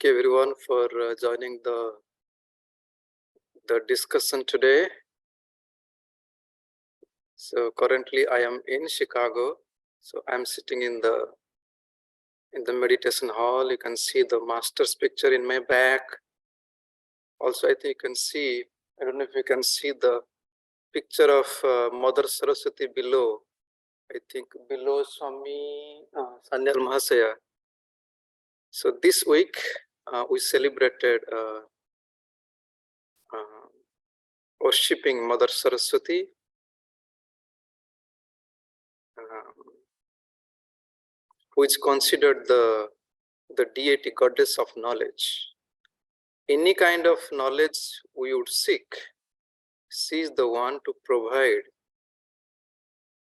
Thank you everyone for joining the discussion today. So currently I am in Chicago. So I'm sitting in the meditation hall. You can see the master's picture in my back. Also, I think you can see, I don't know if you can see the picture of Mother Saraswati below. I think below Swami Sanyal Mahasaya. So this week we celebrated worshipping Mother Saraswati, who is considered the deity, goddess of knowledge. Any kind of knowledge we would seek, she is the one to provide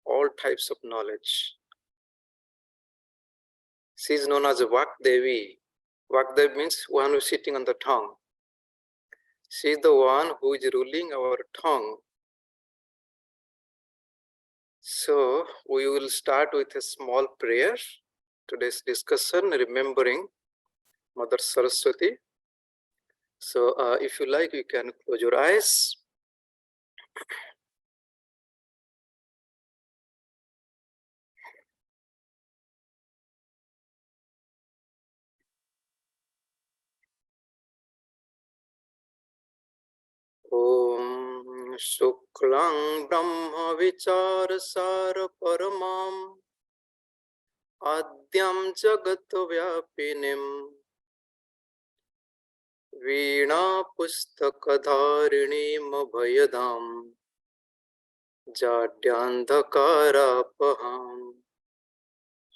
all types of knowledge. She is known as Vakdevi. Vakdevi means one who is sitting on the tongue. She is the one who is ruling our tongue. So we will start with a small prayer. Today's discussion, remembering Mother Saraswati. So if you like, you can close your eyes. Om Shuklang Brahma Vichar Sar Paramam Adyam Jagat Vyapinim Veena Pustakadharinim Abhayadam Jadyandhakarapaham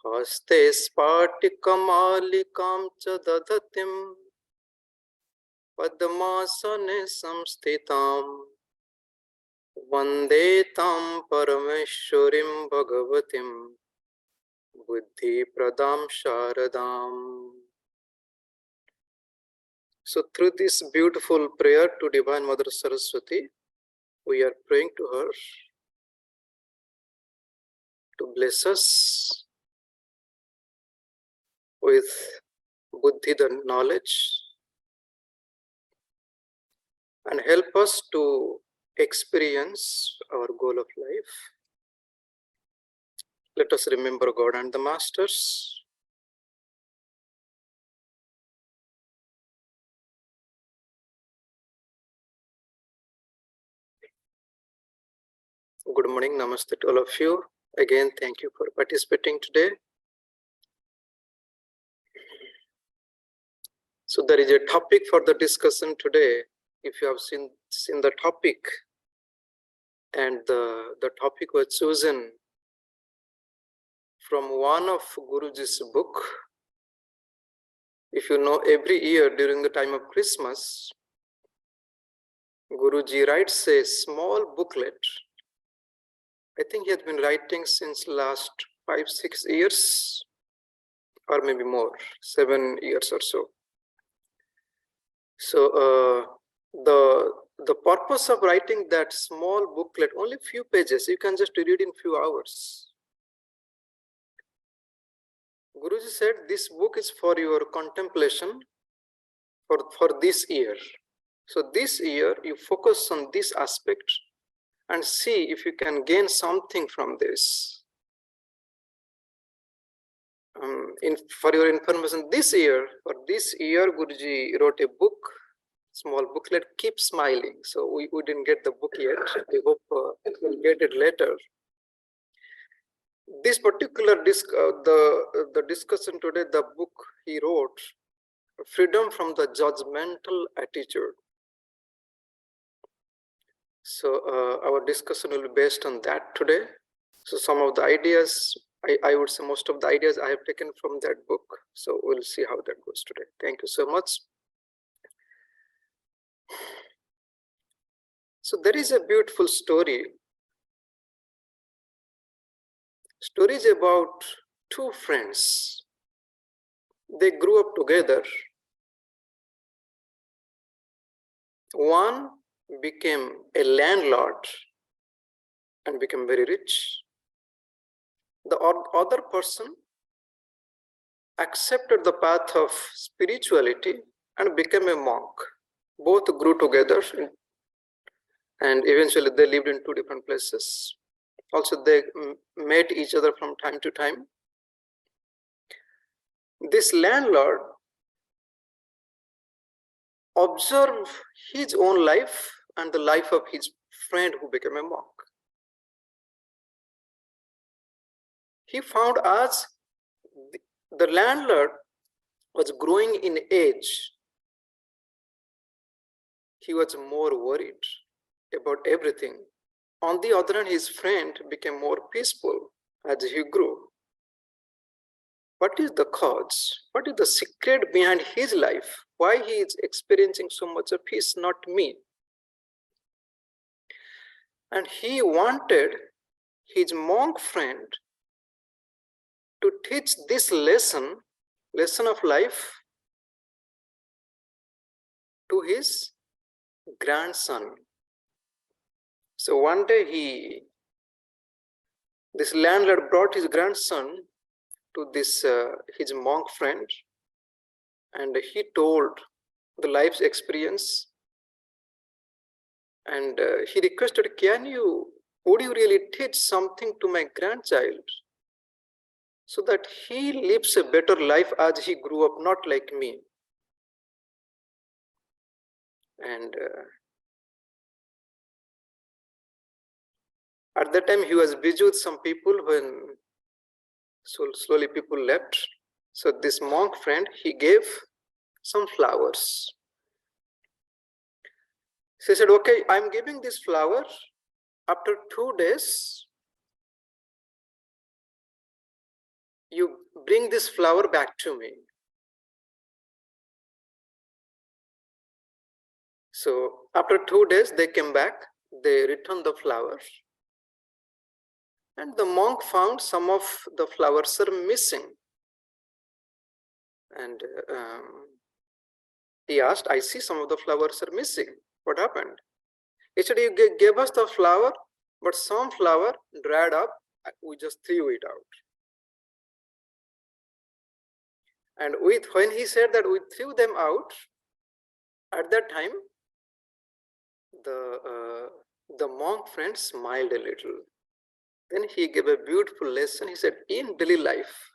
Haste Spatikamalikam Chadadatim Padmasane Samsthitam Vande Tam Parameshwarim Bhagavatim Buddhi Pradam Sharadam. So through this beautiful prayer to Divine Mother Saraswati, we are praying to her to bless us with Buddhi, the knowledge, and help us to experience our goal of life. Let us remember God and the Masters. Good morning, namaste to all of you. Again, thank you for participating today. So there is a topic for the discussion today. If you have seen the topic, and the topic was chosen from one of Guruji's book. If you know, every year during the time of Christmas, Guruji writes a small booklet. I think he has been writing since last 5-6 years, or maybe more, 7 years or so. So the purpose of writing that small booklet, only few pages, you can just read in few hours. Guruji said this book is for your contemplation for this year. So this year you focus on this aspect and see if you can gain something from this. For your information, this year Guruji wrote a book, small booklet, Keep Smiling. So we didn't get the book yet. I hope we'll get it later. This particular the discussion today, the book he wrote, Freedom from the Judgmental Attitude. So our discussion will be based on that today. So some of the ideas, I would say most of the ideas I have taken from that book. So we'll see how that goes today. Thank you so much. So there is a beautiful story. Story is about two friends. They grew up together. One became a landlord and became very rich. The other person accepted the path of spirituality and became a monk. Both grew together and eventually they lived in two different places. Also, they met each other from time to time. This landlord observed his own life and the life of his friend who became a monk. He found as the landlord was growing in age, he was more worried about everything. On the other hand, his friend became more peaceful as he grew. What is the cause? What is the secret behind his life? Why he is experiencing so much of peace, not me? And he wanted his monk friend to teach this lesson of life to his grandson. So one day this landlord brought his grandson to this his monk friend, and he told the life's experience, and he requested, would you really teach something to my grandchild so that he lives a better life as he grew up, not like me? And at that time he was busy with some people. When slowly people left, so this monk friend, he gave some flowers. She said, okay, I'm giving this flower. After 2 days, you bring this flower back to me. So after 2 days, they came back, they returned the flowers. And the monk found some of the flowers are missing. And he asked, I see some of the flowers are missing. What happened? He said, you gave us the flower, but some flower dried up, we just threw it out. And when he said that we threw them out, at that time, the monk friend smiled a little. Then he gave a beautiful lesson. He said, in daily life,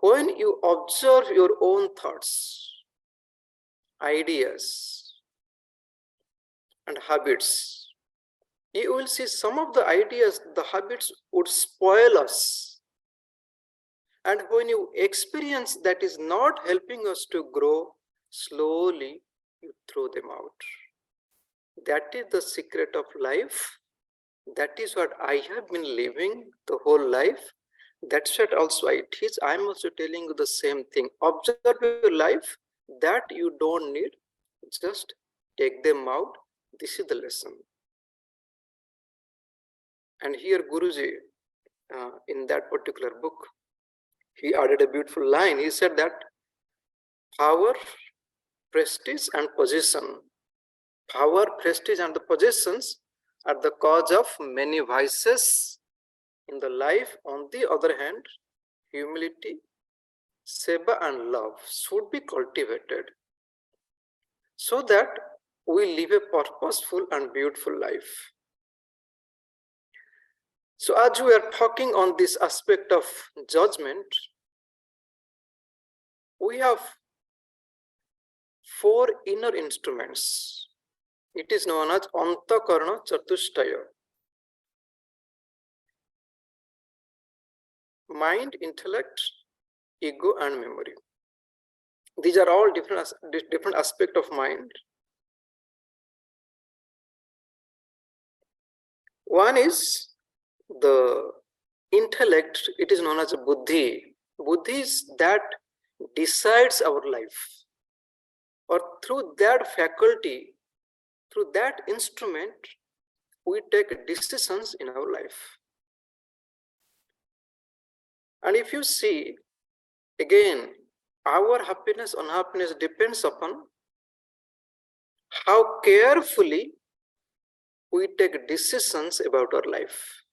when you observe your own thoughts, ideas, and habits, you will see some of the ideas, the habits would spoil us. And when you experience that is not helping us to grow, slowly you throw them out. That is the secret of life. That is what I have been living the whole life. That's what also I teach. I'm also telling you the same thing. Observe your life that you don't need. Just take them out. This is the lesson. And here Guruji, in that particular book, he added a beautiful line. He said that power, prestige, and possession. Power, prestige, and the possessions are the cause of many vices in the life. On the other hand, humility, seva, and love should be cultivated so that we live a purposeful and beautiful life. So as we are talking on this aspect of judgment, we have 4 inner instruments. It is known as Antakarana Chatushtaya. Mind, intellect, ego, and memory. These are all different aspects of mind. One is the intellect. It is known as a buddhi. Buddhi is that decides our life. Or through that faculty, through that instrument, we take decisions in our life. And if you see, again, our happiness, unhappiness depends upon how carefully we take decisions about our life.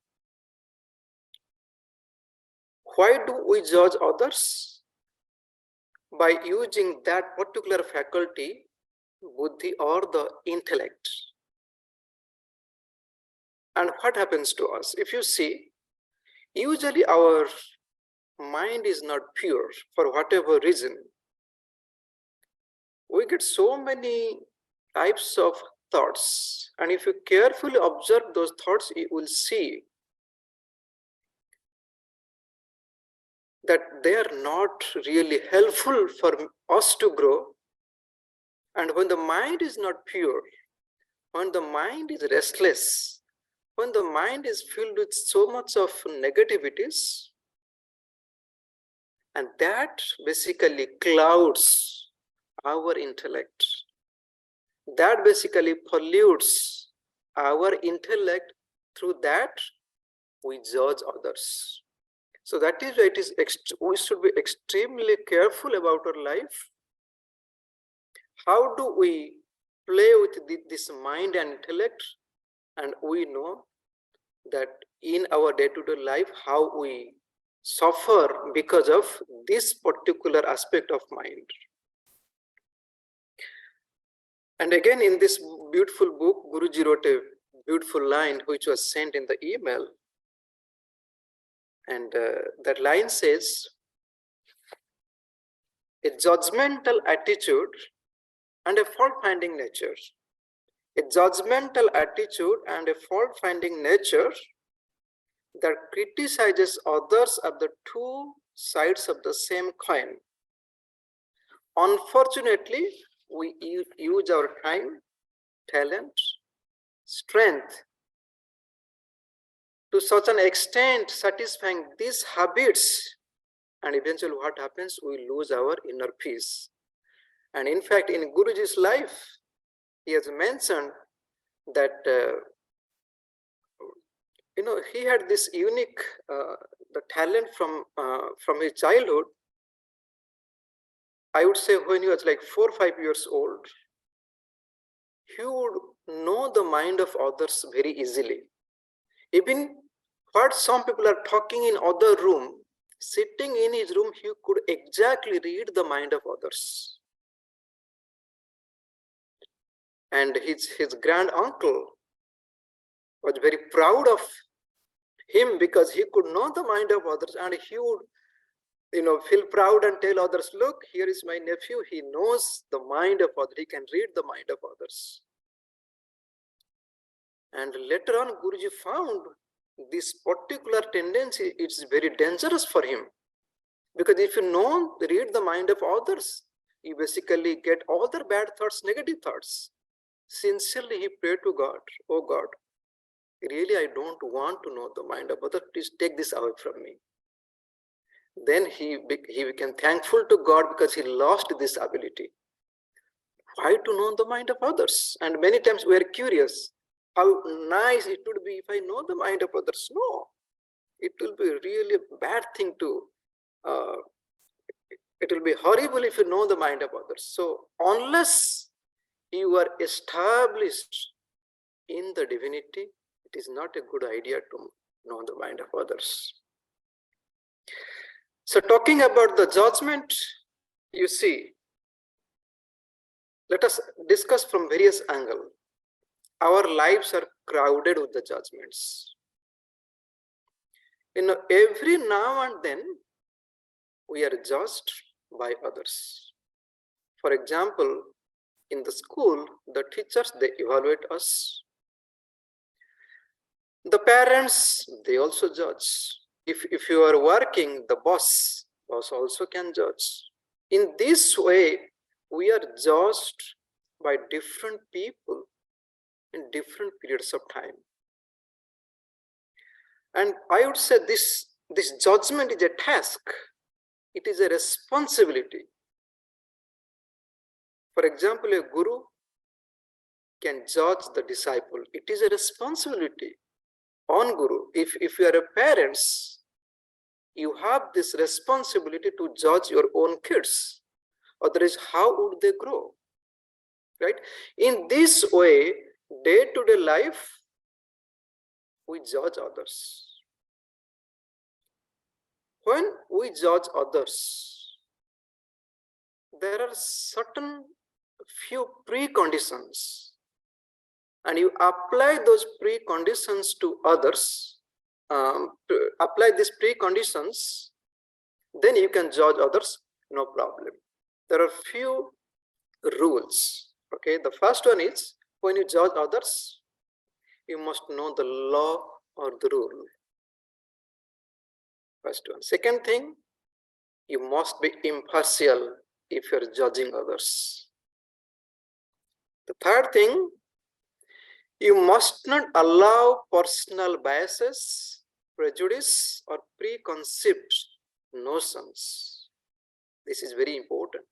Why do we judge others? By using that particular faculty, buddhi or the intellect. And what happens to us? If you see, usually our mind is not pure for whatever reason. We get so many types of thoughts, and if you carefully observe those thoughts, you will see that they are not really helpful for us to grow. And when the mind is not pure, when the mind is restless, when the mind is filled with so much of negativities, and that basically clouds our intellect. That basically pollutes our intellect. Through that, we judge others. So that is why we should be extremely careful about our life. How do we play with this mind and intellect? And we know that in our day-to-day life, how we suffer because of this particular aspect of mind. And again, in this beautiful book, Guruji wrote a beautiful line which was sent in the email. And that line says, a judgmental attitude and a fault-finding nature. A judgmental attitude and a fault-finding nature that criticizes others are the two sides of the same coin. Unfortunately, we use our time, talent, strength to such an extent satisfying these habits, and eventually what happens, we lose our inner peace. And in fact, in Guruji's life, he has mentioned that he had this unique the talent from his childhood. I would say when he was like 4 or 5 years old, he would know the mind of others very easily. Even what some people are talking in other room, sitting in his room, he could exactly read the mind of others. And his grand uncle was very proud of him because he could know the mind of others, and he would feel proud and tell others, look, here is my nephew, he knows the mind of others, he can read the mind of others. And later on, Guruji found this particular tendency, it's very dangerous for him. Because if you read the mind of others, you basically get all the bad thoughts, negative thoughts. Sincerely, he prayed to God, oh God, really I don't want to know the mind of others, please take this away from me. Then he became thankful to God because he lost this ability. Why to know the mind of others? And many times we are curious, how nice it would be if I know the mind of others. No, it will be really a bad thing to, it will be horrible if you know the mind of others. So unless you are established in the divinity, it is not a good idea to know the mind of others. So talking about the judgment, you see, let us discuss from various angles. Our lives are crowded with the judgments. Every now and then, we are judged by others. For example, in the school, the teachers, they evaluate us. The parents, they also judge. If you are working, the boss also can judge. In this way, we are judged by different people in different periods of time. And I would say this judgment is a task. It is a responsibility. For example, a guru can judge the disciple. It is a responsibility on guru. If you are a parents, you have this responsibility to judge your own kids. Otherwise, how would they grow? Right? In this way, day-to-day life, we judge others. when we judge others, there are certain few preconditions, and you apply those preconditions to others, to apply these preconditions, then you can judge others, no problem. There are few rules. Okay, the first one is, when you judge others, you must know the law or the rule. First one. Second thing, you must be impartial if you're judging others. The third thing, you must not allow personal biases, prejudice, or preconceived notions. This is very important.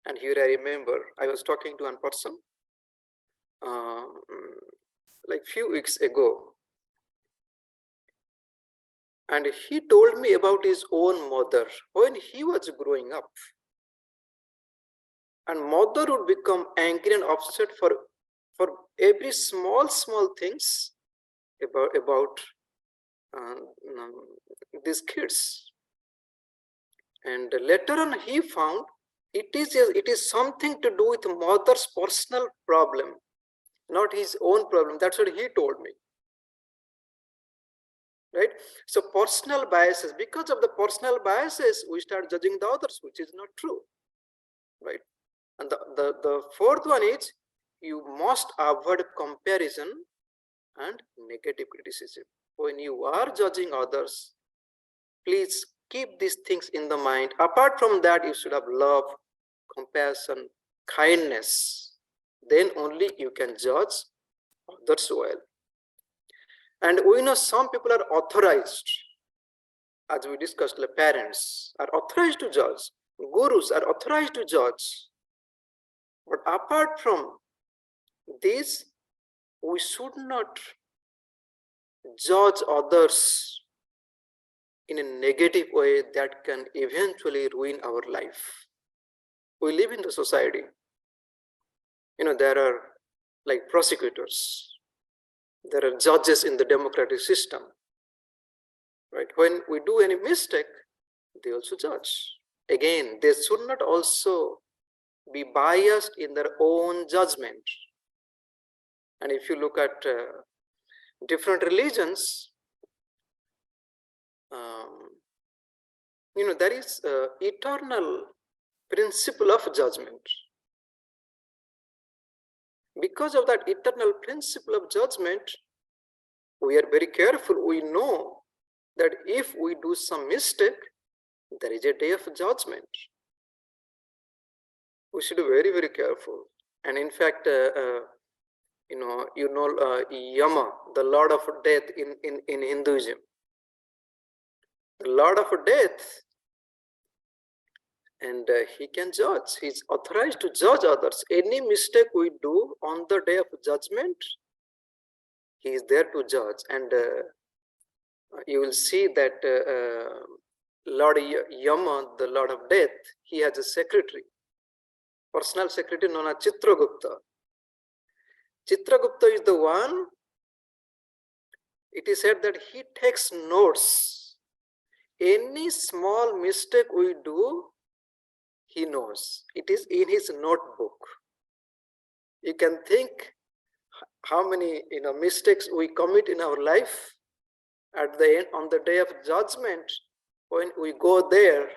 And here I remember I was talking to one person like few weeks ago, and he told me about his own mother when he was growing up. And mother would become angry and upset for every small things about these kids. And later on he found it is something to do with mother's personal problem, not his own problem. That's what he told me. Right? So personal biases, because of the personal biases, we start judging the others, which is not true. Right? And the fourth one is, you must avoid comparison and negative criticism. When you are judging others, please keep these things in the mind. Apart from that, you should have love, compassion, kindness. Then only you can judge others well. And we know some people are authorized, as we discussed, like parents are authorized to judge, gurus are authorized to judge. But apart from this, we should not judge others in a negative way that can eventually ruin our life. We live in the society. There are like prosecutors, there are judges in the democratic system. Right? When we do any mistake, they also judge. Again, they should not also be biased in their own judgment. And if you look at different religions, there is eternal principle of judgment. Because of that eternal principle of judgment, we are very careful. We know that if we do some mistake, there is a day of judgment. We should be very, very careful. And in fact, Yama, the Lord of Death in Hinduism. The Lord of Death, and he can judge. He's authorized to judge others. Any mistake we do on the day of judgment, he is there to judge. And you will see that Lord Yama, the Lord of Death, he has a secretary, personal secretary known as Chitragupta. Chitragupta is the one, it is said that he takes notes. Any small mistake we do, he knows. It is in his notebook. You can think how many mistakes we commit in our life. At the end, on the day of judgment, when we go there,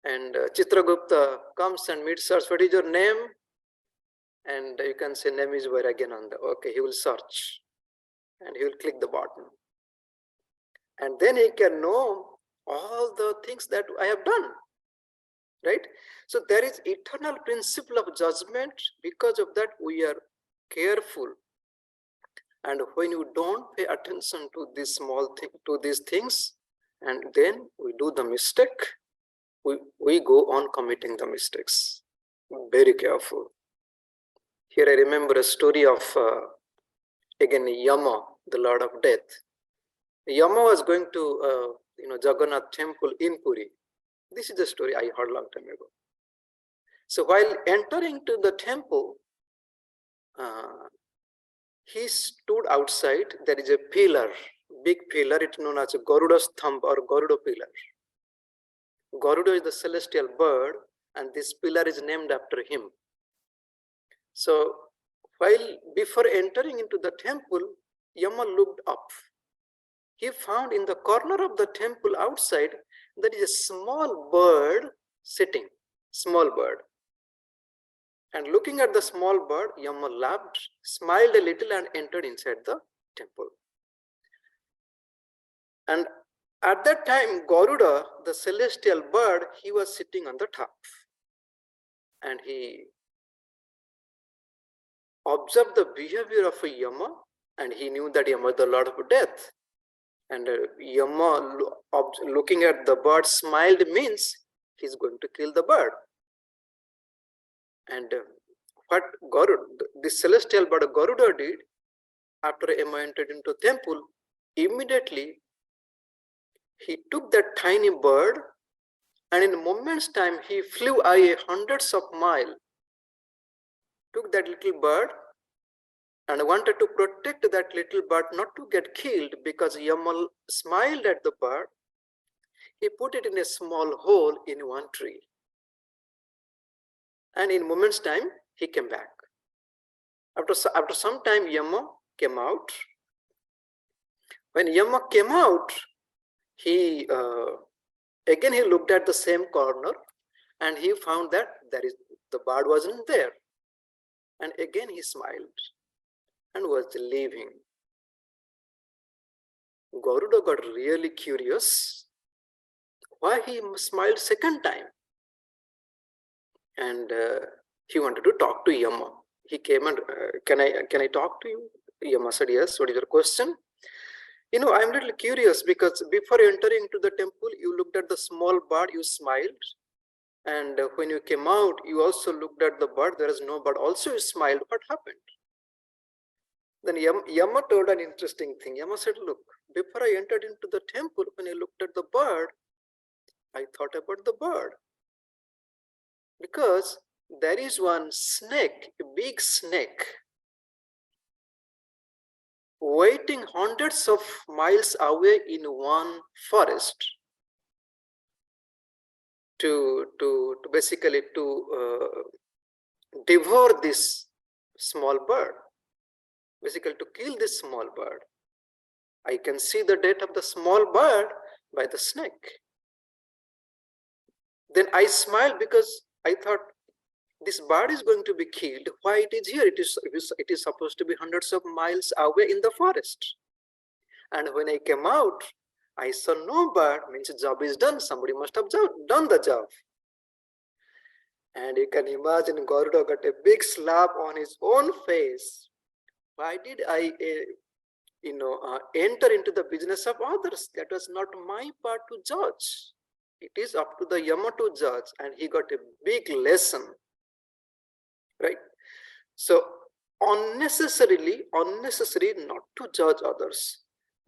and Chitragupta comes and meets us, what is your name? And you can say, name is Vairagyananda. Okay, he will search and he will click the button. And then he can know all the things that I have done. Right? So there is eternal principle of judgment. Because of that, we are careful. And when you don't pay attention to this small thing, to these things, and then we do the mistake, we go on committing the mistakes. Very careful. Here I remember a story of, again, Yama, the Lord of Death. Yama was going to, Jagannath temple in Puri. This is the story I heard a long time ago. So while entering to the temple, he stood outside. There is a pillar big pillar, it's known as Garuda's thumb or Garuda pillar. Garuda is the celestial bird, and this pillar is named after him. So, before entering into the temple, Yama looked up. He found in the corner of the temple outside, there is a small bird sitting, small bird. And looking at the small bird, Yama laughed, smiled a little, and entered inside the temple. And at that time, Garuda, the celestial bird, he was sitting on the top. And he observed the behavior of a Yama, and he knew that Yama is the Lord of Death. And Yama, looking at the bird, smiled means he's going to kill the bird. And what Garuda, the celestial bird Garuda did, after Yama entered into temple, immediately he took that tiny bird, and in a moment's time he flew away hundreds of miles, took that little bird, and wanted to protect that little bird not to get killed, because Yama smiled at the bird. He put it in a small hole in one tree. And in a moment's time, he came back. After some time, Yama came out. When Yama came out, he again he looked at the same corner, and he found that the bird wasn't there. And again he smiled and was leaving. Garuda got really curious why he smiled second time, and he wanted to talk to Yama. He came and can I talk to you? Yama said, yes. What is your question? I'm a little curious, because before entering to the temple, you looked at the small bird, you smiled. And when you came out, you also looked at the bird, there is no bird, also you smiled. What happened? Then Yama told an interesting thing. Yama said, look, before I entered into the temple, when I looked at the bird, I thought about the bird. Because there is one snake, a big snake, waiting hundreds of miles away in one forest to basically devour this small bird, basically to kill this small bird. I can see the death of the small bird by the snake. Then I smiled, because I thought this bird is going to be killed. Why it is here? It is supposed to be hundreds of miles away in the forest. And when I came out, I saw no bird, means the job is done. Somebody must have done the job. And you can imagine Garuda got a big slap on his own face. Why did I enter into the business of others? That was not my part to judge. It is up to the Yama to judge, and he got a big lesson, right? So unnecessary not to judge others.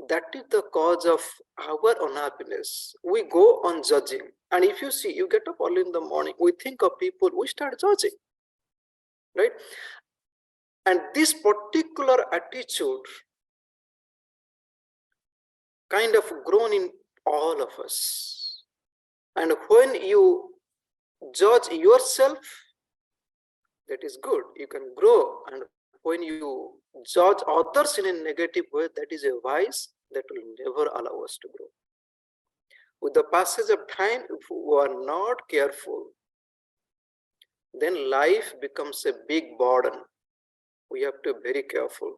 That is the cause of our unhappiness. We go on judging, and if you see, you get up early in the morning, we think of people, we start judging, right? And this particular attitude kind of grown in all of us. And when you judge yourself, that is good, you can grow. And when you judge others in a negative way, that is a vice that will never allow us to grow. With the passage of time, if we are not careful, then life becomes a big burden. We have to be very careful.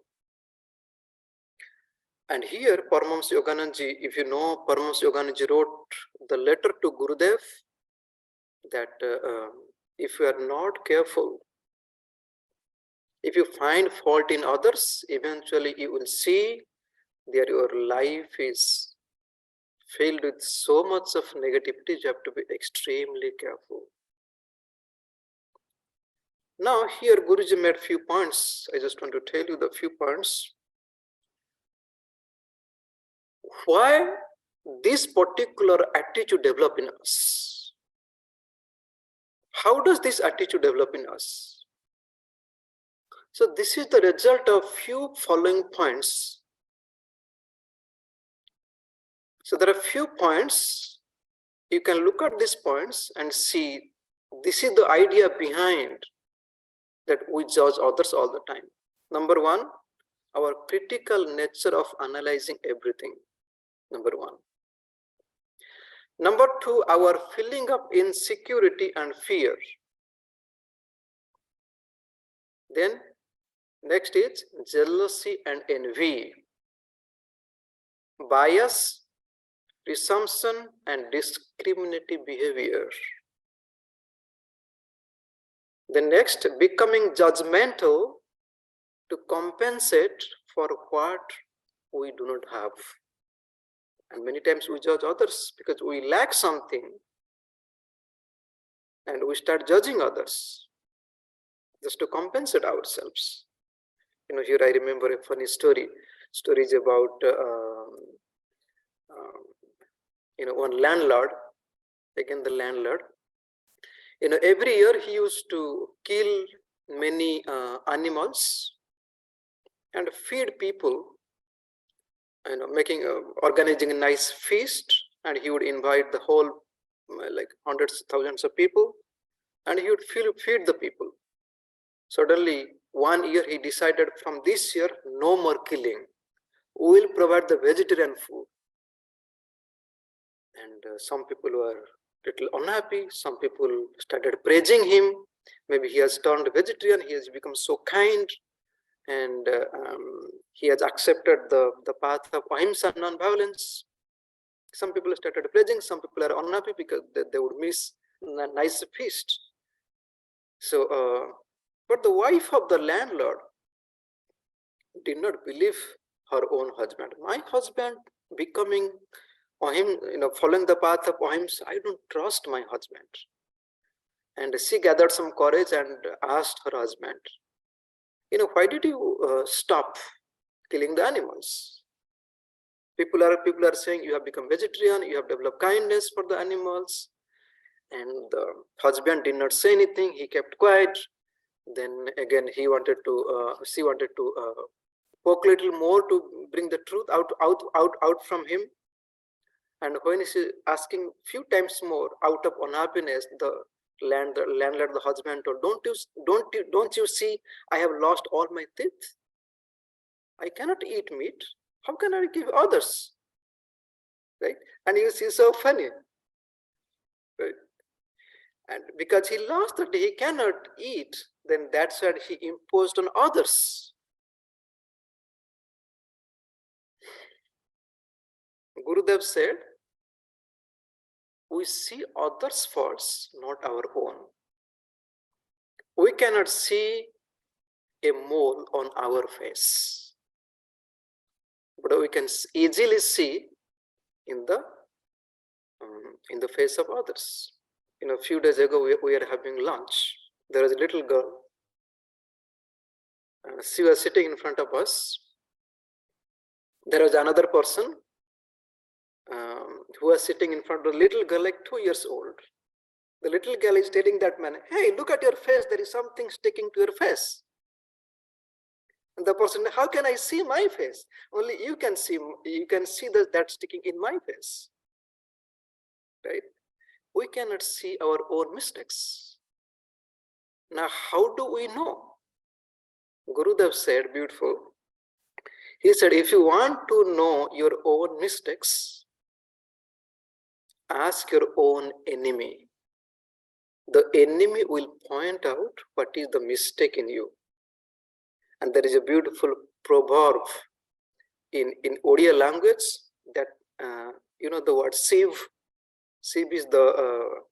And here, Paramahamsa Yogananda Ji, if you know, Paramahamsa Yogananda Ji wrote the letter to Gurudev that if you are not careful, if you find fault in others, eventually you will see that your life is filled with so much of negativity. You have to be extremely careful. Now here Guruji made few points. I just want to tell you the few points. Why this particular attitude develop in us? How does this attitude develop in us? So this is the result of few following points. So there are few points. You can look at these points and see this is the idea behind that we judge others all the time. Number one, our critical nature of analyzing everything. Number one. Number two, our feeling of insecurity and fear. Then next is jealousy and envy, bias, presumption, and discriminative behavior. The next, becoming judgmental to compensate for what we do not have. And many times we judge others because we lack something and we start judging others just to compensate ourselves. Here I remember a funny story. Story is about one landlord. Again, the landlord. Every year he used to kill many animals and feed people. Organizing a nice feast, and he would invite the whole, like hundreds, thousands of people, and he would feed the people. Suddenly, one year he decided, from this year, no more killing. We will provide the vegetarian food. And some people were little unhappy. Some people started praising him. Maybe he has turned vegetarian. He has become so kind. And he has accepted the path of ahimsa, non-violence. Some people started praising, some people are unhappy because they would miss a nice feast. So, but the wife of the landlord did not believe her own husband. My husband becoming following the path of ahimsa, I don't trust my husband. And she gathered some courage and asked her husband, why did you stop killing the animals? People are saying you have become vegetarian, you have developed kindness for the animals. And the husband did not say anything, he kept quiet. Then again she wanted to poke a little more to bring the truth out from him. And when she asking few times more, out of unhappiness, the landlord, the husband told, don't you see I have lost all my teeth? I cannot eat meat. How can I give others? Right? And you see, so funny. Right? And because he lost that he cannot eat, then that's what he imposed on others. Gurudev said, we see others' faults, not our own. We cannot see a mole on our face, but we can easily see in the face of others. A few days ago, we were having lunch. There was a little girl. She was sitting in front of us. There was another person who was sitting in front of the little girl, like 2 years old. The little girl is telling that man, hey, look at your face. There is something sticking to your face. And the person, how can I see my face? Only you can see that sticking in my face. Right? We cannot see our own mistakes. Now, how do we know? Gurudev said, beautiful. He said, if you want to know your own mistakes, ask your own enemy. The enemy will point out what is the mistake in you. And there is a beautiful proverb in Odia language that, the word sieve. Sieve is the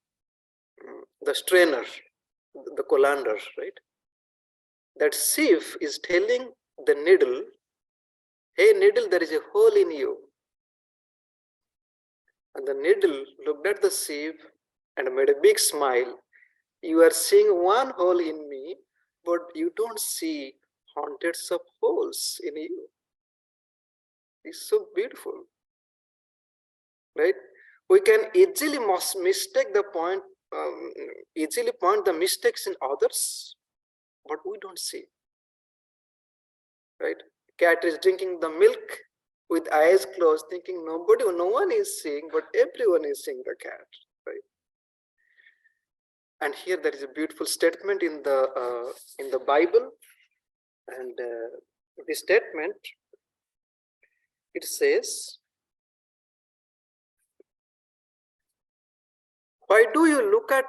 strainer, the colander, right? That sieve is telling the needle, hey needle, there is a hole in you. And the needle looked at the sieve and made a big smile. You are seeing one hole in me, but you don't see hundreds of holes in you. It's so beautiful, right? We can easily mistake the point, easily point the mistakes in others, but we don't see, right? Cat is drinking the milk, with eyes closed, thinking no one is seeing, but everyone is seeing the cat, right? And here there is a beautiful statement in the Bible, and the statement, it says, why do you look at,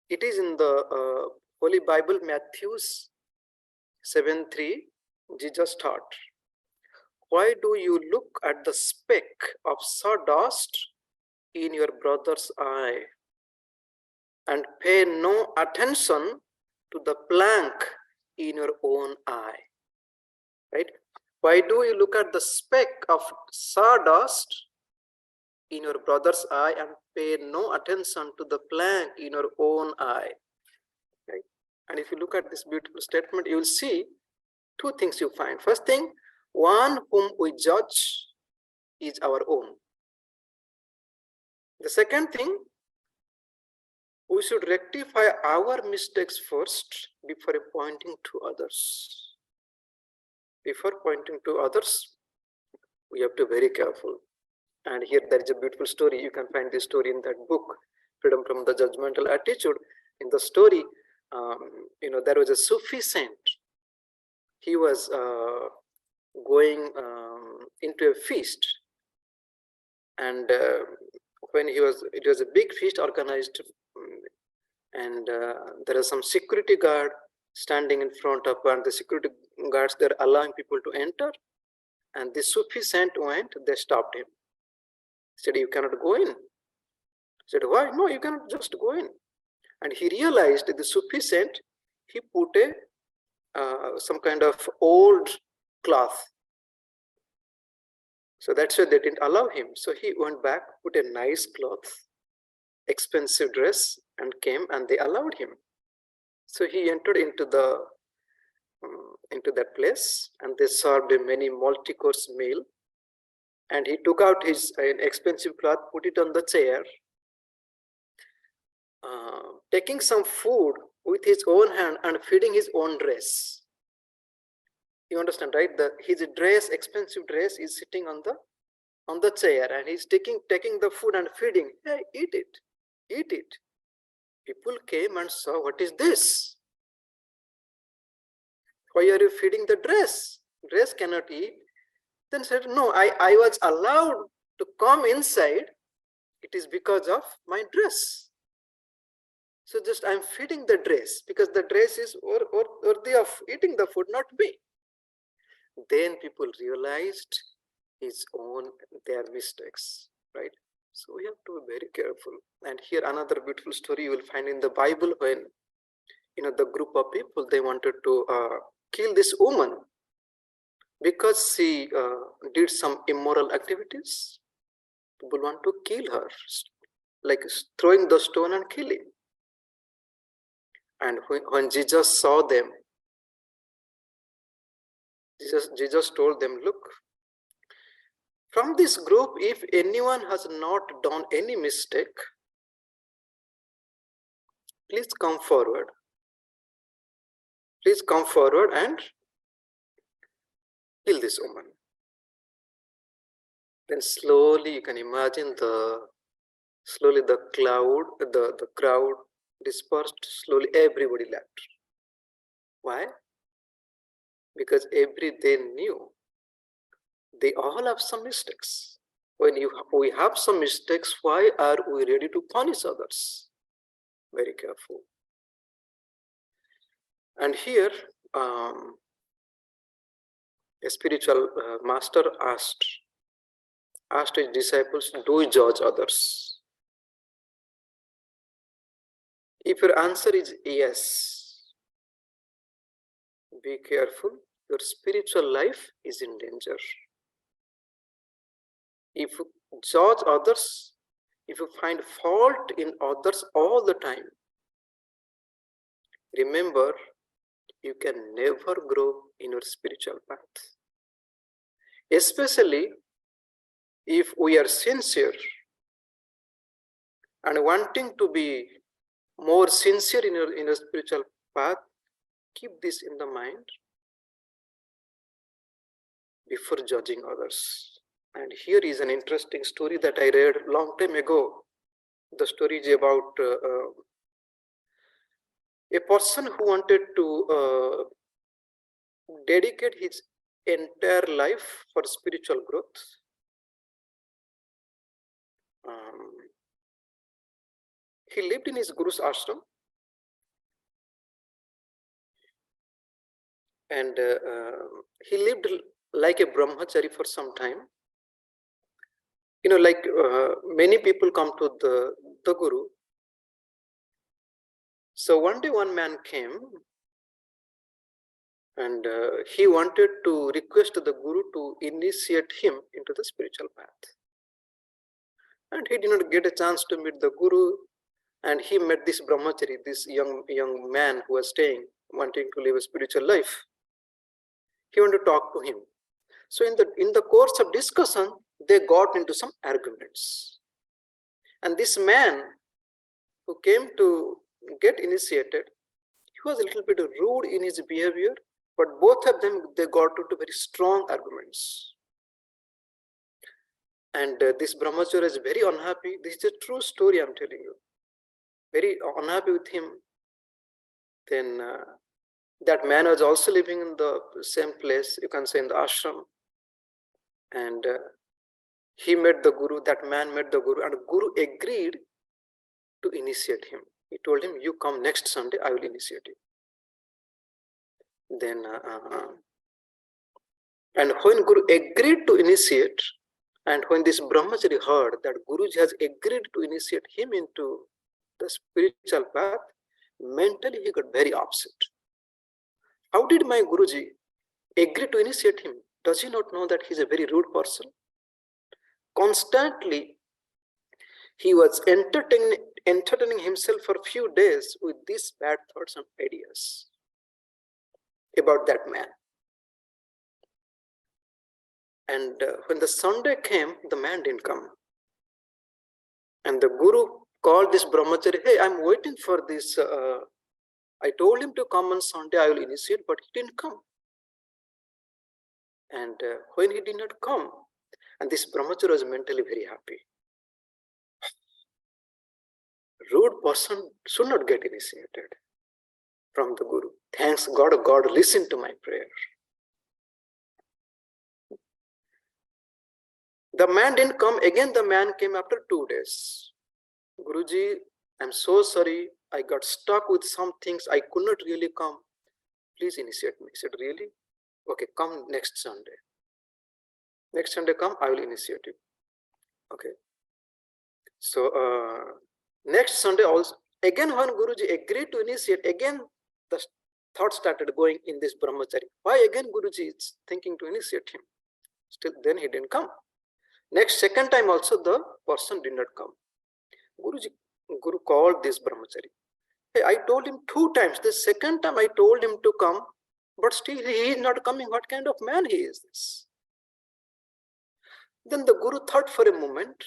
it is in the Holy Bible, Matthew's 7:3, Jesus taught, why do you look at the speck of sawdust in your brother's eye and pay no attention to the plank in your own eye? Right? Why do you look at the speck of sawdust in your brother's eye and pay no attention to the plank in your own eye? Right? And if you look at this beautiful statement, you will see two things you find. First thing, one whom we judge is our own. The second thing, we should rectify our mistakes first before pointing to others. Before pointing to others, we have to be very careful. And here there is a beautiful story. You can find this story in that book, Freedom from the Judgmental Attitude. In the story, there was a Sufi saint. He was going into a feast, and when it was a big feast organized, and there is some security guard standing in front of, and the security guards, they're allowing people to enter. And the Sufi saint went, they stopped him. Said, you cannot go in. Said, why? No, you cannot just go in. And he realized that the Sufi saint, he put some kind of old cloth. So that's why they didn't allow him. So he went back, put a nice cloth, expensive dress, and came, and they allowed him. So he entered into that place, and they served a many multi-course meal. And he took out his expensive cloth, put it on the chair, taking some food with his own hand and feeding his own dress. You understand, right? His dress, expensive dress, is sitting on the chair, and he's taking the food and feeding. Hey, eat it, eat it. People came and saw, what is this? Why are you feeding the dress? Dress cannot eat. Then said, no, I was allowed to come inside. It is because of my dress. So just I'm feeding the dress, because the dress is worthy of eating the food, not me. Then people realized their mistakes, right? So we have to be very careful. And here another beautiful story you will find in the Bible, when the group of people, they wanted to kill this woman because she did some immoral activities. People want to kill her, like throwing the stone and killing. And when Jesus saw them, Jesus told them, look, from this group, if anyone has not done any mistake, please come forward. Please come forward and kill this woman. Then slowly you can imagine the crowd dispersed. Slowly everybody left. Why? Because they knew they all have some mistakes. When we have some mistakes, why are we ready to punish others? Very careful. And here, a spiritual master asked his disciples, do you judge others? If your answer is yes, be careful, your spiritual life is in danger. If you judge others, if you find fault in others all the time, remember, you can never grow in your spiritual path. Especially if we are sincere and wanting to be more sincere in your spiritual path, keep this in the mind. before judging others. And here is an interesting story that I read a long time ago. The story is about a person who wanted to dedicate his entire life for spiritual growth. He lived in his guru's ashram, and he lived like a brahmachari for some time. You know, like many people come to the guru. So one day one man came, and he wanted to request the guru to initiate him into the spiritual path. And he did not get a chance to meet the guru, and he met this brahmachari, this young man who was staying, wanting to live a spiritual life. He wanted to talk to him. So in the course of discussion, they got into some arguments. And this man who came to get initiated, he was a little bit rude in his behavior, but both of them, they got into very strong arguments. And this brahmachari is very unhappy. This is a true story I'm telling you. Very unhappy with him. Then that man was also living in the same place, you can say in the ashram. And he met the guru, that man met the guru, and the guru agreed to initiate him. He told him, you come next Sunday, I will initiate you. Then, and when guru agreed to initiate, and when this brahmachari heard that Guruji has agreed to initiate him into the spiritual path, mentally he got very upset. How did my Guruji agree to initiate him? Does he not know that he's a very rude person? Constantly, he was entertaining himself for a few days with these bad thoughts and ideas about that man. And when the Sunday came, the man didn't come. And the guru called this brahmachari, hey, I'm waiting for this. I told him to come on Sunday, I will initiate, but he didn't come. And when he did not come, and this brahmachari was mentally very happy. Rude person should not get initiated from the guru. Thanks God, God listened to my prayer. The man didn't come. Again, the man came after 2 days. Guruji, I'm so sorry. I got stuck with some things. I could not really come. Please initiate me. He said, really? Okay, come next Sunday. Next Sunday come, I will initiate you. Okay. So next Sunday also, again when Guruji agreed to initiate, again the thought started going in this brahmachari. Why again Guruji is thinking to initiate him? Still then he didn't come. Next second time also the person did not come. Guru called this brahmachari. Hey, I told him 2 times. The second time I told him to come, but still he is not coming. What kind of man he is this? Then the Guru thought for a moment.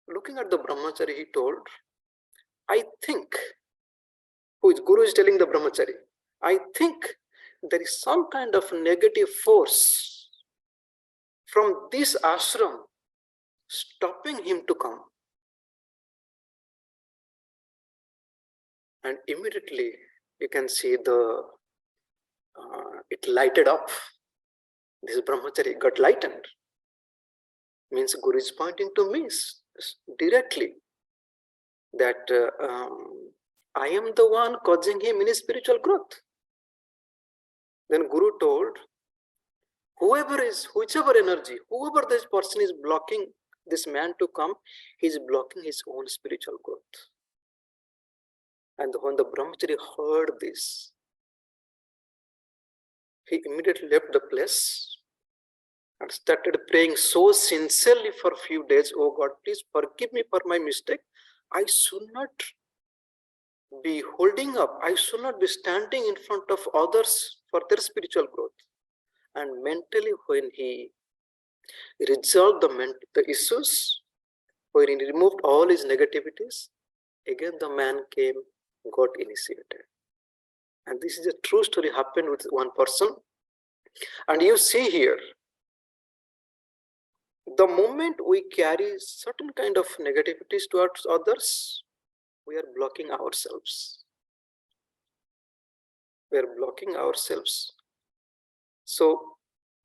Looking at the brahmachari, he told, I think, Guru is telling the brahmachari, I think there is some kind of negative force from this ashram stopping him to come. And immediately you can see it lighted up. This brahmachari got lightened. Means Guru is pointing to me directly that I am the one causing him in his spiritual growth. Then Guru told, whichever energy, whoever this person is blocking this man to come, he is blocking his own spiritual growth. And when the brahmachari heard this, he immediately left the place and started praying so sincerely for a few days. Oh God, please forgive me for my mistake. I should not be holding up. I should not be standing in front of others for their spiritual growth. And mentally, when he resolved the issues, when he removed all his negativities, again the man came, got initiated. And this is a true story happened with one person. And you see here, The moment we carry certain kind of negativities towards others, we are blocking ourselves. We are blocking ourselves. So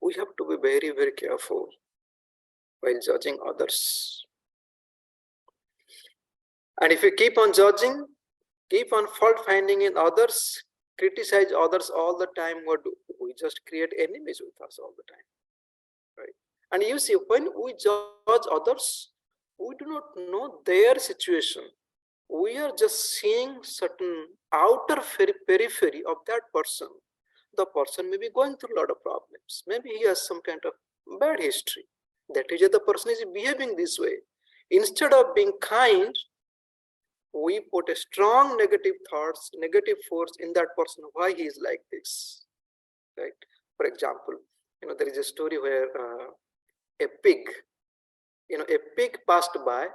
we have to be very, very careful while judging others. And if we keep on judging, keep on fault finding in others, criticize others all the time, what do we just create enemies with us all the time, right? And you see, when we judge others, we do not know their situation. We are just seeing certain outer periphery of that person. The person may be going through a lot of problems. Maybe he has some kind of bad history. That is why the person is behaving this way. Instead of being kind, we put a strong negative thoughts, negative force in that person, why he is like this, right? For example, there is a story where a pig passed by,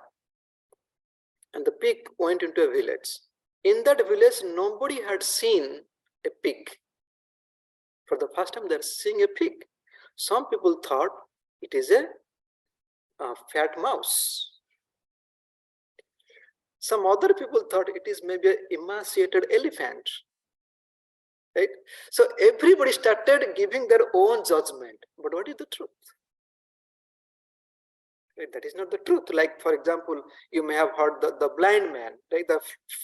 and the pig went into a village. In that village, nobody had seen a pig. For the first time, they're seeing a pig. Some people thought it is a fat mouse. Some other people thought it is maybe an emaciated elephant, right? So everybody started giving their own judgment. But what is the truth? Right? That is not the truth. Like, for example, you may have heard the blind man, right? The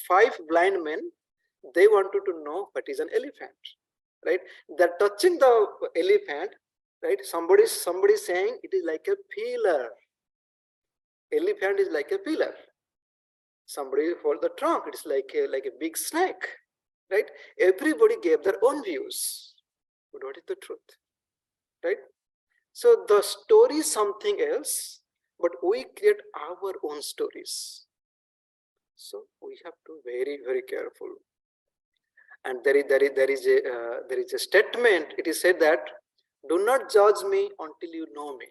5 blind men, they wanted to know what is an elephant, right? They're touching the elephant, right? Somebody saying it is like a pillar. Elephant is like a pillar. Somebody hold the trunk, it's like a big snake, right? Everybody gave their own views. But what is the truth, right? So the story is something else, but we create our own stories. So we have to be very, very careful. And there is a statement. It is said that, do not judge me until you know me.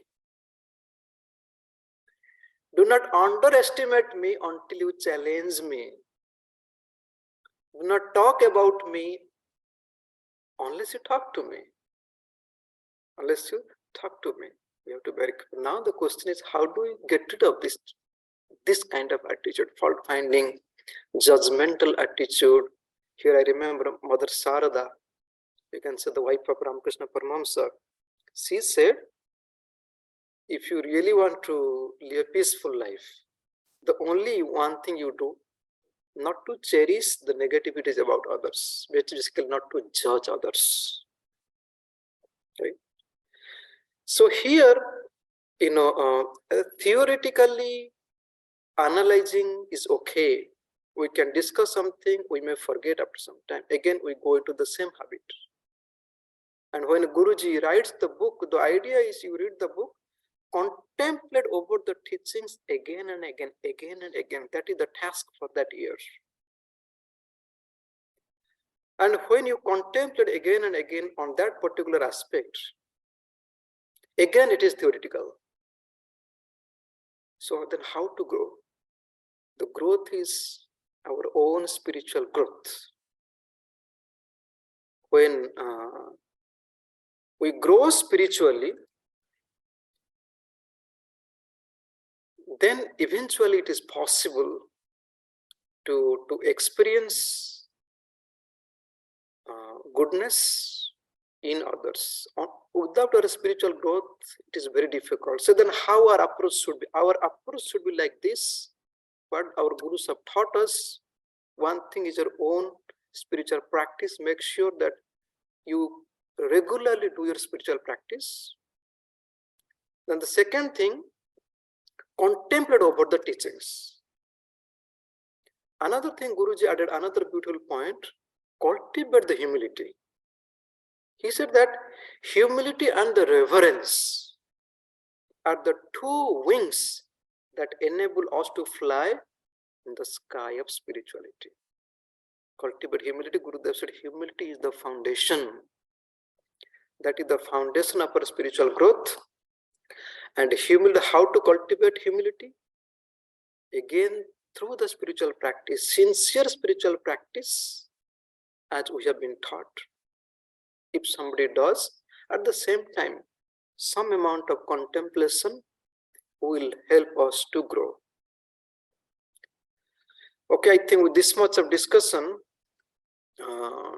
Do not underestimate me until you challenge me. Do not talk about me unless you talk to me. Unless you talk to me. We have to be very careful. Now the question is, how do we get rid of this kind of attitude, fault finding, judgmental attitude? Here I remember Mother Sarada, you can say the wife of Ramakrishna Paramahamsa. She said, if you really want to live a peaceful life, the only one thing you do, not to cherish the negativities about others, basically not to judge others. Right? So here, theoretically, analyzing is okay. We can discuss something, we may forget after some time. Again, we go into the same habit. And when Guruji writes the book, the idea is you read the book, contemplate over the teachings again and again, again and again. That is the task for that year. And when you contemplate again and again on that particular aspect, again it is theoretical. So then how to grow? The growth is our own spiritual growth. When we grow spiritually, then eventually it is possible to experience goodness in others. Without our spiritual growth, it is very difficult. So then how our approach should be? Our approach should be like this. What our gurus have taught us. One thing is your own spiritual practice. Make sure that you regularly do your spiritual practice. Then the second thing, contemplate over the teachings. Another thing, Guruji added another beautiful point, cultivate the humility. He said that humility and the reverence are the 2 wings that enable us to fly in the sky of spirituality. Cultivate humility. Gurudev said humility is the foundation. That is the foundation of our spiritual growth. And humility, how to cultivate humility? Again, through the spiritual practice, sincere spiritual practice, as we have been taught. If somebody does, at the same time, some amount of contemplation, will help us to grow. Okay, I think with this much of discussion, I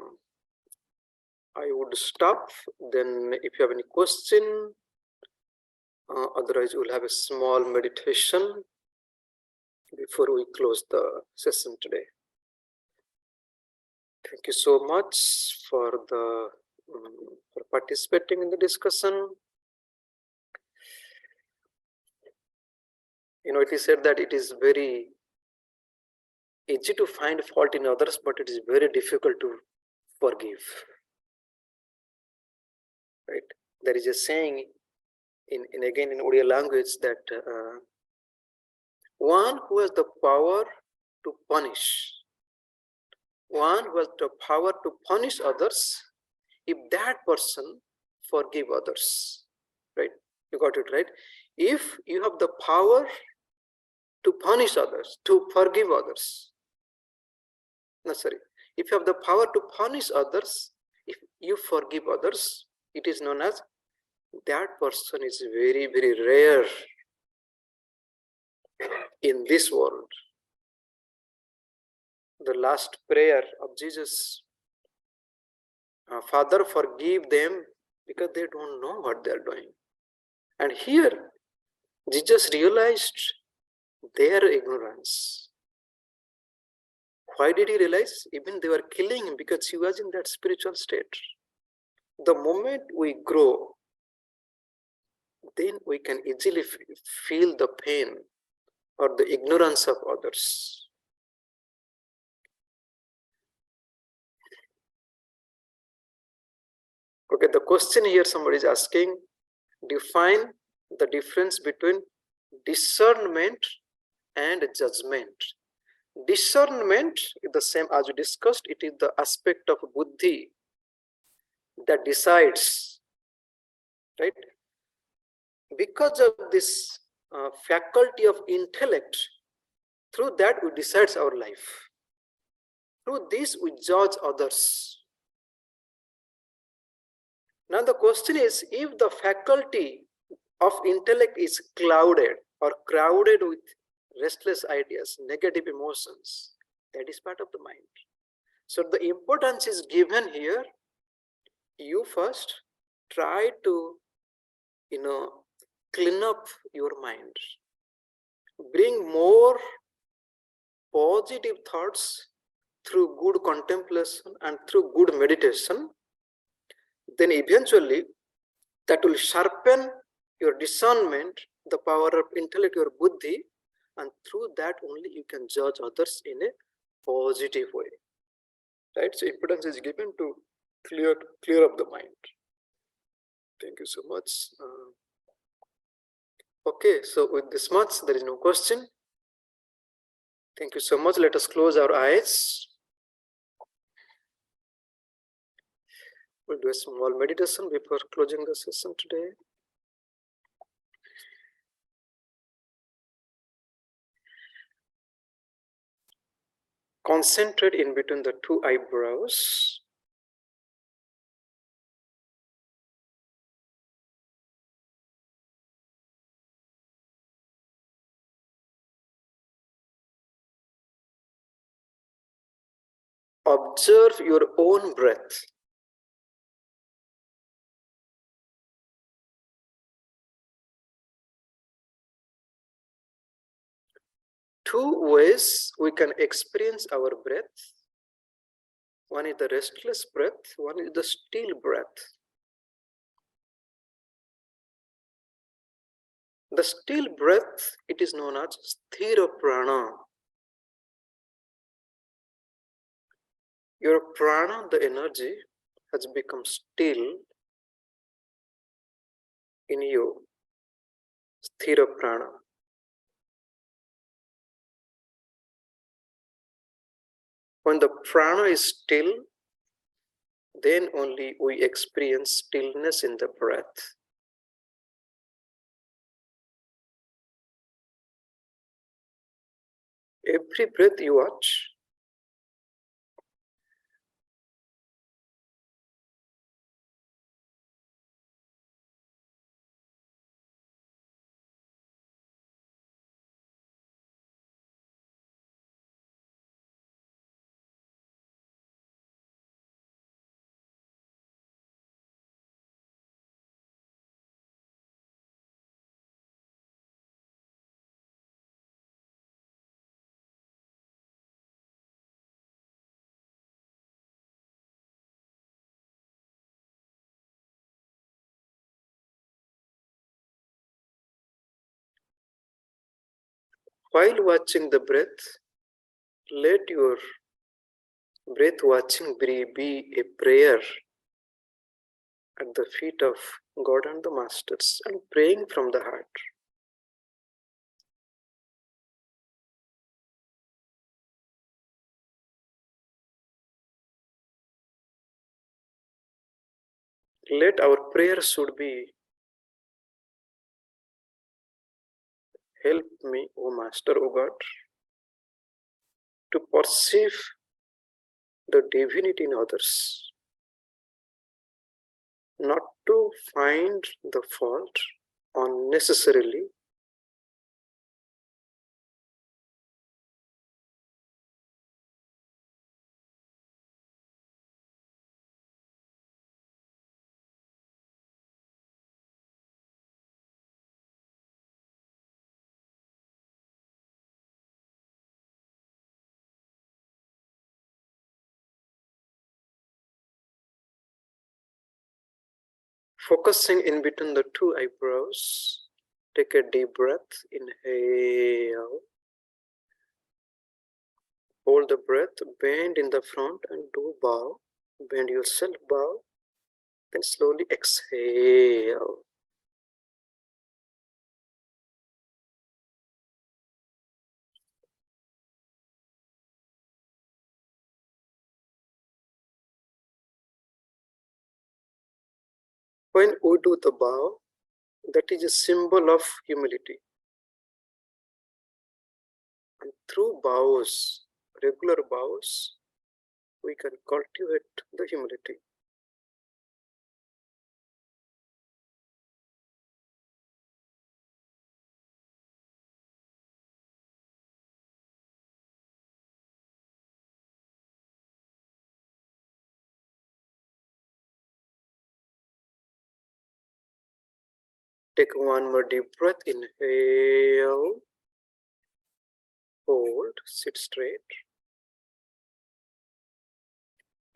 would stop. Then if you have any question, otherwise we'll have a small meditation before we close the session today. Thank you so much for participating in the discussion. It is said that it is very easy to find fault in others, but it is very difficult to forgive. Right? There is a saying in Odia language that one who has the power to punish, others, if that person forgive others, right? You got it right. If you have the power to punish others, to forgive others, if you have the power to punish others, if you forgive others, it is known as that person is very, very rare in this world. The last prayer of Jesus, Father, forgive them because they don't know what they are doing. And here, Jesus realized their ignorance. Why did he realize? Even they were killing him because he was in that spiritual state. The moment we grow, then we can easily feel the pain or the ignorance of others. Okay, the question here somebody is asking, define the difference between discernment and judgment. Discernment is the same as we discussed. It is the aspect of buddhi that decides, right? Because of this faculty of intellect, through that we decide our life. Through this we judge others. Now the question is, if the faculty of intellect is clouded or crowded with restless ideas, negative emotions, that is part of the mind. So the importance is given here. You first try to, clean up your mind. Bring more positive thoughts through good contemplation and through good meditation. Then eventually that will sharpen your discernment, the power of intellect, your buddhi, and through that only you can judge others in a positive way. Right? So importance is given to clear up the mind. Thank you so much. Okay, so with this much, there is no question. Thank you so much. Let us close our eyes. We'll do a small meditation before closing the session today. Concentrate in between the two eyebrows. Observe your own breath. Two ways we can experience our breath. One is the restless breath, one is the still breath. The still breath, it is known as sthira prana. Your prana, the energy, has become still in you. Sthira prana. When the prana is still, then only we experience stillness in the breath. Every breath you watch, while watching the breath, let your breath watching be a prayer at the feet of God and the Masters, and praying from the heart. Let our prayer should be, help me, O Master, O God, to perceive the divinity in others, not to find the fault unnecessarily, focusing in between the two eyebrows. Take a deep breath, inhale, hold the breath, bend in the front and do bow, bend yourself, bow, then slowly exhale. When we do the bow, that is a symbol of humility. And through bows, regular bows, we can cultivate the humility. Take one more deep breath, inhale, hold, sit straight,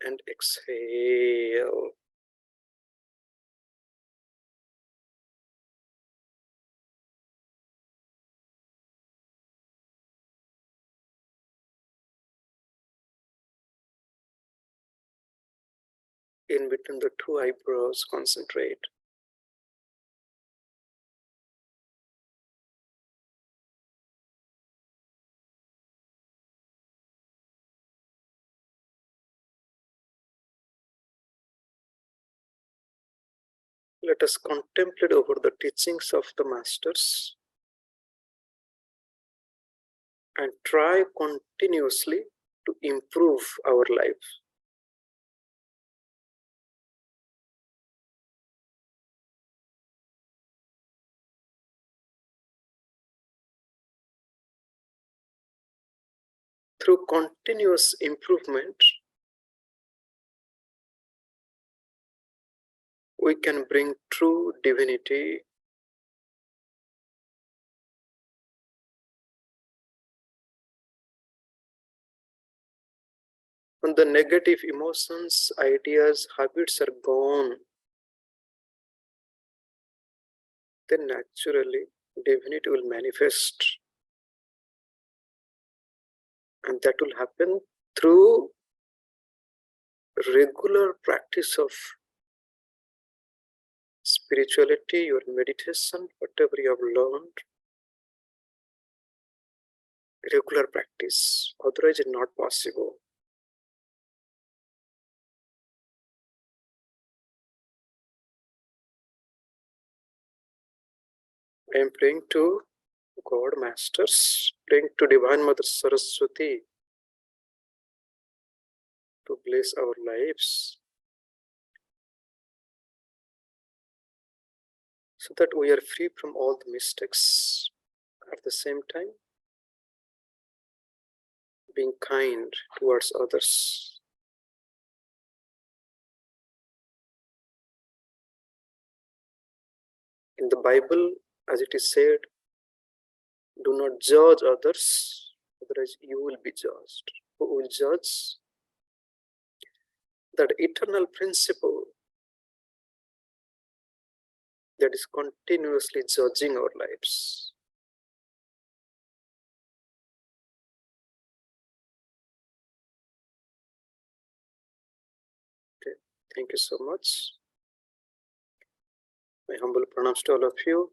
and exhale. In between the two eyebrows, concentrate. Let us contemplate over the teachings of the Masters and try continuously to improve our life. Through continuous improvement, we can bring true divinity when the negative emotions, ideas, habits are gone. Then naturally divinity will manifest, and that will happen through regular practice of spirituality, your meditation, whatever you have learned, regular practice, otherwise it's not possible. I am praying to God Masters, praying to Divine Mother Saraswati to bless our lives so that we are free from all the mistakes, at the same time being kind towards others. In the Bible, as it is said, do not judge others, otherwise you will be judged. Who will judge? That eternal principle that is continuously judging our lives. Thank you so much. My humble pranams to all of you.